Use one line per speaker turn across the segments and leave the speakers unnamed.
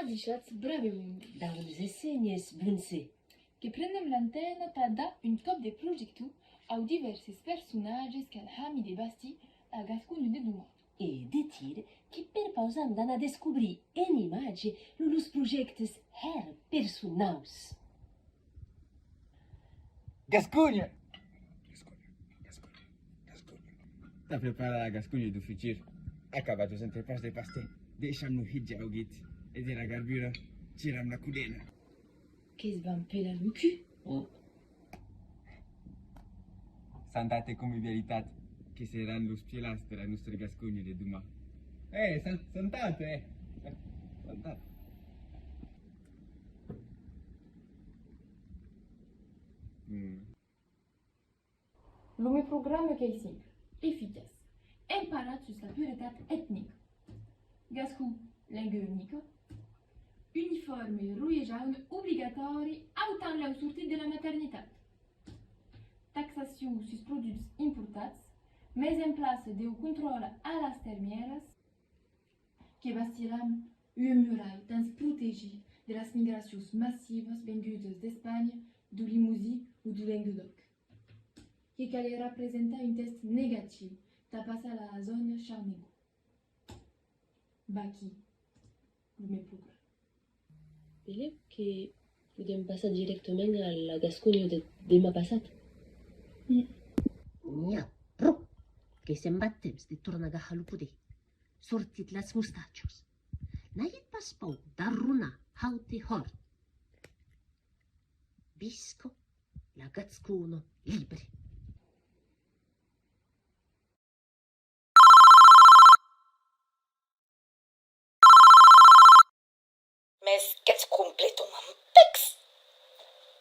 diciats bravi membri.
Da uns esegnes bunse.
Che prendem l'antena per da un top de projectu au diversi personaggi che al de basti a Gascogno de Duma.
E detir che per pausam dan a descobrir en imagine los projectes her personaus.
Gascogna! Sta preparada la Gascogna do futur. Acabados entre pas de paste. Deixam-no hidja au git. E de la garbura, tiram la cudena.
Qu'est-ce van pela le cul?
Santate convivialitat, che saranno los pielas per la nostra Gascogna de Duma. Santate, Santate.
Le meu programme est simple, efficace. Imparat sur la puretat ethnique. Gascon, langue unique. Uniforme rouge et jaune obligatori autant la sortie de la maternité. Taxation sur produits importats. Mise en place de contrôle à las termieras. Que bastiram une muraille dans protégée de las migracions massives vengudes d'Espagne, de Limousin ou du Languedoc. Que calera presenta un test négatif ta passé à la zone Charnego. Baki, le meu programme.
Peleu que podem passar diretament a la Gascogna de demà passat.
Nia, pro, che se'n va temps de tornar a agafar el poder. Sortit les mustatxos. N'haiet pas pou d'arrunar haute hort. Visco la Gascuno libre.
Mais qu'est-ce complètement pex?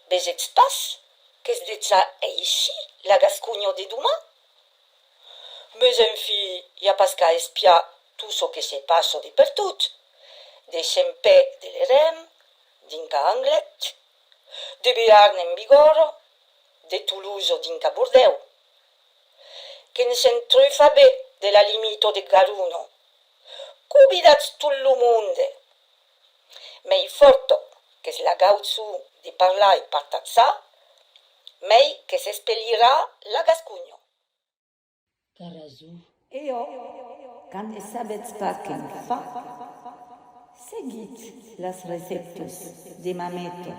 Bezets pas? Qu'est-ce de ça ici, la Gascogna de Duma? Mais en fi, y a pas qu'à espiar tout ce que se passe de pertot. De Chempé de l'Erem, d'Inca Anglet, de Béarn en Bigorre, de Toulouse d'Inca Bordeaux. Que ne se'n truffa bé de la limite de Garuno. Cubidats tout le monde. Mais forto que es la gautsu de parlar e partatza, mei que s'espellirà la Gascogna.
Carazú.
Io, quand ne sabets pas què fa, seguit les receptes de mameto.